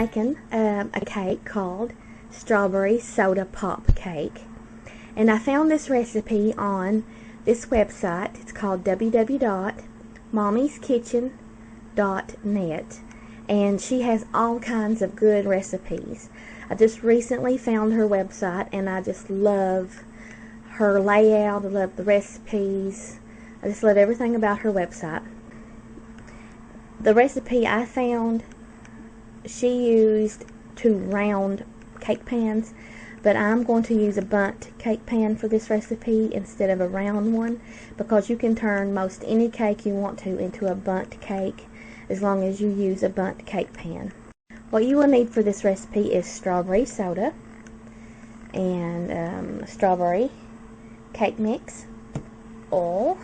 making a cake called Strawberry Soda Pop Cake. And I found this recipe on this website. It's called www.mommyskitchen.net. And she has all kinds of good recipes. I just recently found her website and I just love her layout. I love the recipes. I just love everything about her website. The recipe I found, she used 2 round cake pans, but I'm going to use a bundt cake pan for this recipe instead of a round one, because you can turn most any cake you want to into a bundt cake as long as you use a bundt cake pan. What you will need for this recipe is strawberry soda and strawberry cake mix, oil,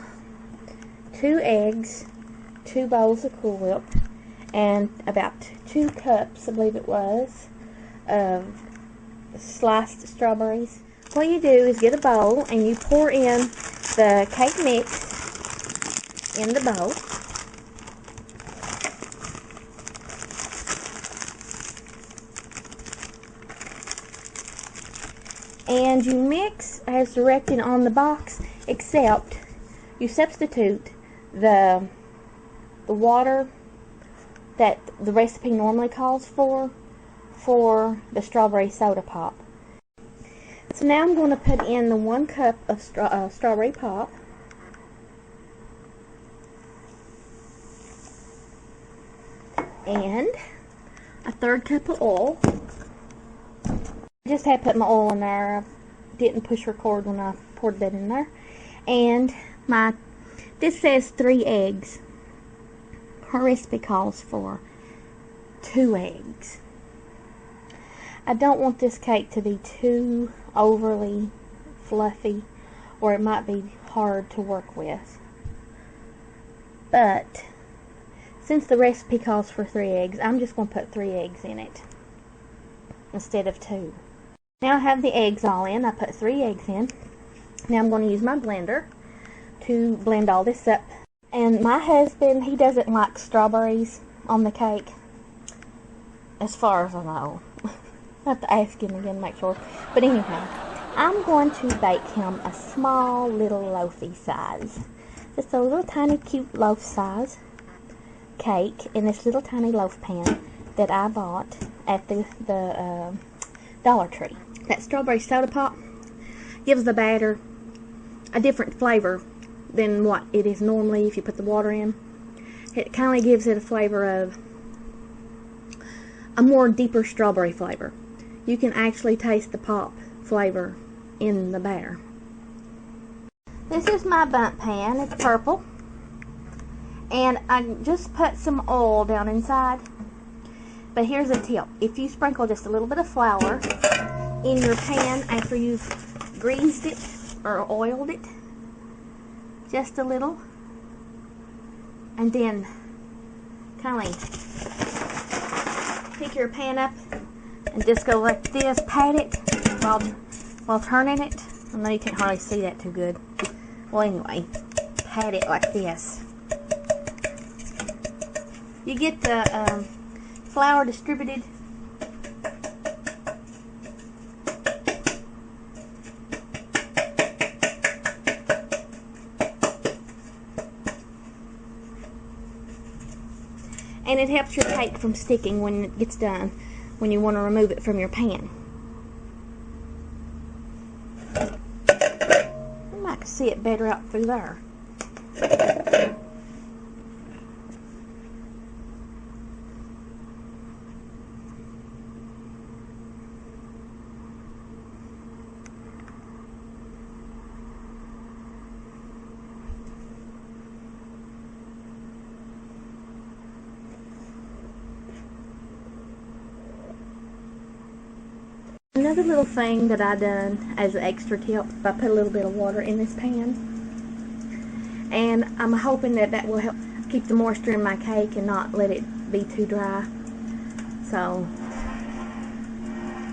2 eggs, 2 bowls of Cool Whip, and about 2 cups, I believe it was, of sliced strawberries. What you do is get a bowl and you pour in the cake mix in the bowl. And you mix as directed on the box, except you substitute the water that the recipe normally calls for the strawberry soda pop. So now I'm going to put in the 1 cup of strawberry pop, and a 1/3 cup of oil. I just had put my oil in there. I didn't push record when I poured that in there. And this says 3 eggs. Her recipe calls for 2 eggs. I don't want this cake to be too overly fluffy, or it might be hard to work with. But since the recipe calls for 3 eggs, I'm just going to put 3 eggs in it instead of 2. Now I have the eggs all in. I put 3 eggs in. Now I'm going to use my blender to blend all this up. And my husband, he doesn't like strawberries on the cake, as far as I know. I have to ask him again to make sure. But anyhow, I'm going to bake him a small little loafy size. Just a little tiny cute loaf size cake in this little tiny loaf pan that I bought at the Dollar Tree. That strawberry soda pop gives the batter a different flavor than what it is normally if you put the water in. It kind of gives it a flavor of a more deeper strawberry flavor. You can actually taste the pop flavor in the batter. This is my bundt pan. It's purple. And I just put some oil down inside. But here's a tip. If you sprinkle just a little bit of flour in your pan after you've greased it or oiled it, just a little, and then kind of pick your pan up and just go like this, pat it while turning it. I know you can't hardly see that too good. Well, anyway, pat it like this. You get the flour distributed. And it helps your cake from sticking when it gets done, when you want to remove it from your pan. You might see it better out through there. Another little thing that I done as an extra tip, I put a little bit of water in this pan, and I'm hoping that that will help keep the moisture in my cake and not let it be too dry. So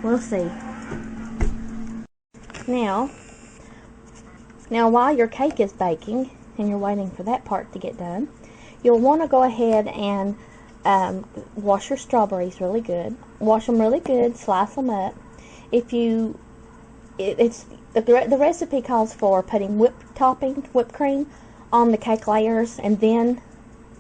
we'll see. Now while your cake is baking and you're waiting for that part to get done, you'll want to go ahead and wash your strawberries really good. Wash them really good, slice them up. If you, the recipe calls for putting whipped cream on the cake layers and then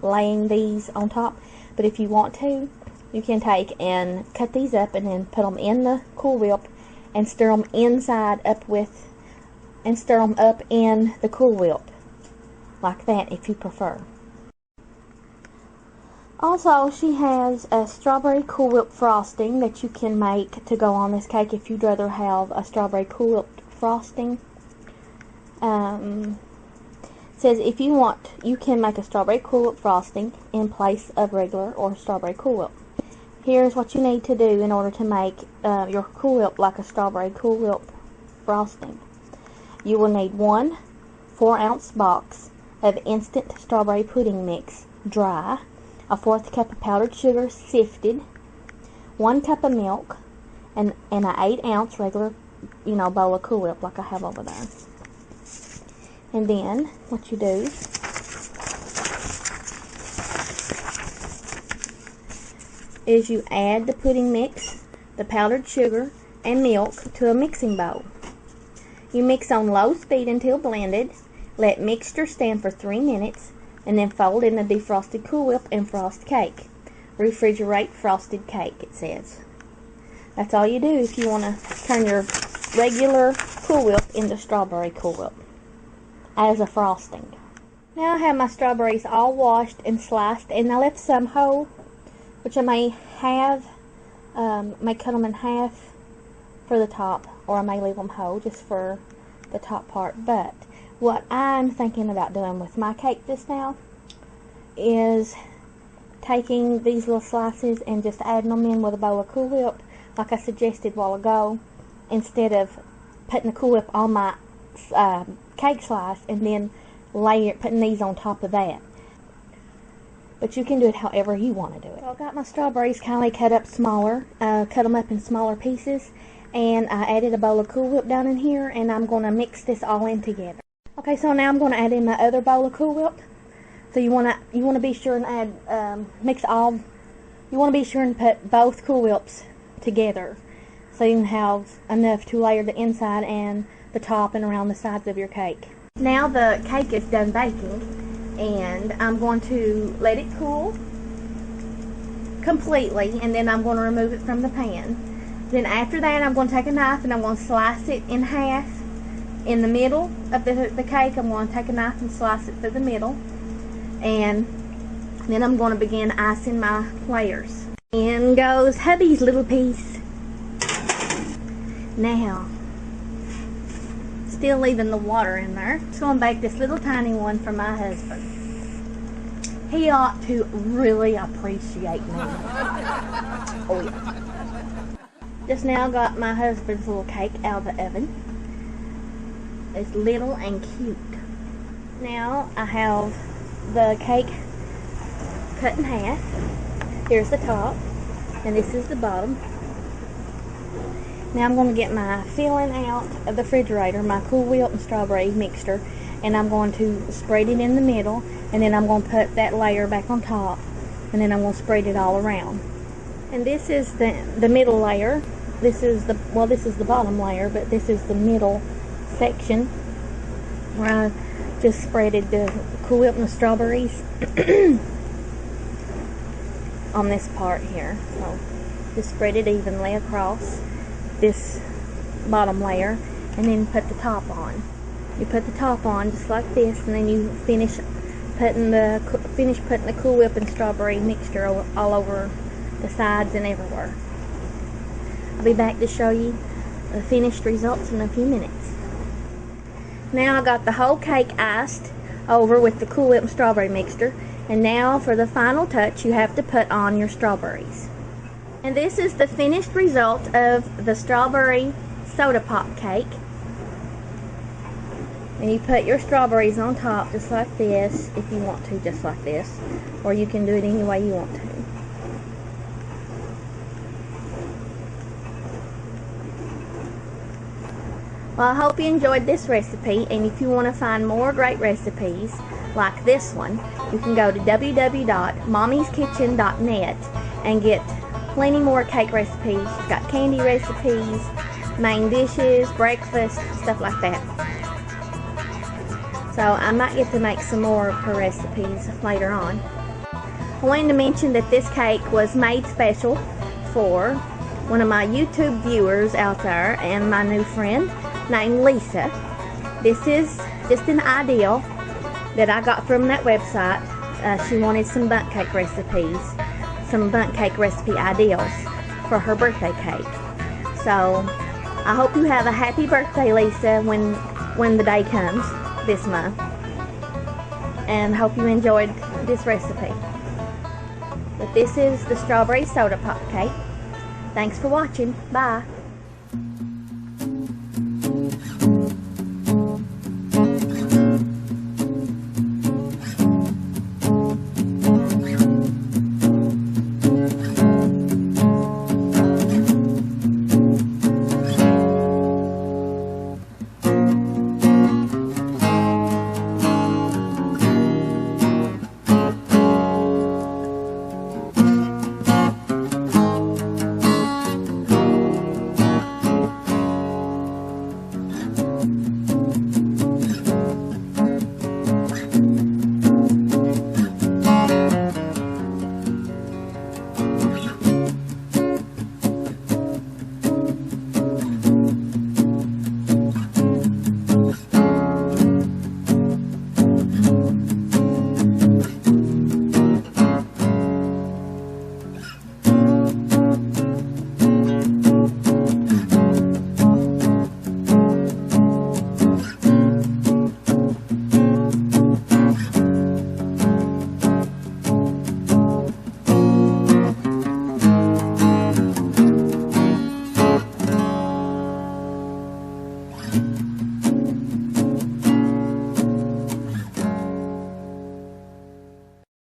laying these on top. But if you want to, you can take and cut these up and then put them in the Cool Whip and stir them up in the Cool Whip like that if you prefer. Also, she has a strawberry Cool Whip frosting that you can make to go on this cake if you'd rather have a strawberry Cool Whip frosting. Says if you want, you can make a strawberry Cool Whip frosting in place of regular or strawberry Cool Whip. Here's what you need to do in order to make your Cool Whip like a strawberry Cool Whip frosting. You will need 1 4-ounce box of instant strawberry pudding mix, dry, a 1/4 cup of powdered sugar sifted, 1 cup of milk, and an 8-ounce regular, bowl of Cool Whip like I have over there. And then what you do is you add the pudding mix, the powdered sugar, and milk to a mixing bowl. You mix on low speed until blended. Let mixture stand for 3 minutes, and then fold in the defrosted Cool Whip and frost cake. Refrigerate frosted cake, it says. That's all you do if you want to turn your regular Cool Whip into strawberry Cool Whip as a frosting. Now I have my strawberries all washed and sliced, and I left some whole, which I may cut them in half for the top, or I may leave them whole just for the top part. But what I'm thinking about doing with my cake just now is taking these little slices and just adding them in with a bowl of Cool Whip, like I suggested a while ago, instead of putting the Cool Whip on my cake slice and then putting these on top of that. But you can do it however you want to do it. So I got my strawberries kindly cut up smaller, cut them up in smaller pieces, and I added a bowl of Cool Whip down in here, and I'm going to mix this all in together. Okay, so now I'm going to add in my other bowl of Cool Whip. So you want to be sure and add you want to be sure and put both Cool Whips together, so you can have enough to layer the inside and the top and around the sides of your cake. Now the cake is done baking, and I'm going to let it cool completely, and then I'm going to remove it from the pan. Then after that, I'm going to take a knife and I'm going to slice it in half. In the middle of the cake, I'm going to take a knife and slice it through the middle, and then I'm going to begin icing my layers. In goes hubby's little piece. Now, still leaving the water in there. Just going to bake this little tiny one for my husband. He ought to really appreciate me. Oh yeah. Just now got my husband's little cake out of the oven. It's little and cute. Now I have the cake cut in half. Here's the top, and this is the bottom. Now I'm going to get my filling out of the refrigerator, my Cool Whip and strawberry mixture, and I'm going to spread it in the middle, and then I'm going to put that layer back on top, and then I'm going to spread it all around. And this is the middle layer. This is the bottom layer, but this is the middle section where I just spreaded the Cool Whip and the strawberries on this part here. So just spread it evenly across this bottom layer, and then put the top on. You put the top on just like this, and then you finish putting the Cool Whip and strawberry mixture all over the sides and everywhere. I'll be back to show you the finished results in a few minutes. Now I got the whole cake iced over with the Cool Whip and strawberry mixture, and now for the final touch, you have to put on your strawberries. And this is the finished result of the strawberry soda pop cake. And you put your strawberries on top just like this, if you want to, just like this, or you can do it any way you want to. Well, I hope you enjoyed this recipe, and if you want to find more great recipes like this one, you can go to www.mommyskitchen.net and get plenty more cake recipes. She's got candy recipes, main dishes, breakfast, stuff like that. So I might get to make some more of her recipes later on. I wanted to mention that this cake was made special for one of my YouTube viewers out there and my new friend named Lisa. This is just an ideal that I got from that website. She wanted some bundt cake recipes, some bundt cake recipe ideals for her birthday cake. So I hope you have a happy birthday, Lisa, when the day comes this month, and hope you enjoyed this recipe. But this is the strawberry soda pop cake. Thanks for watching. Bye.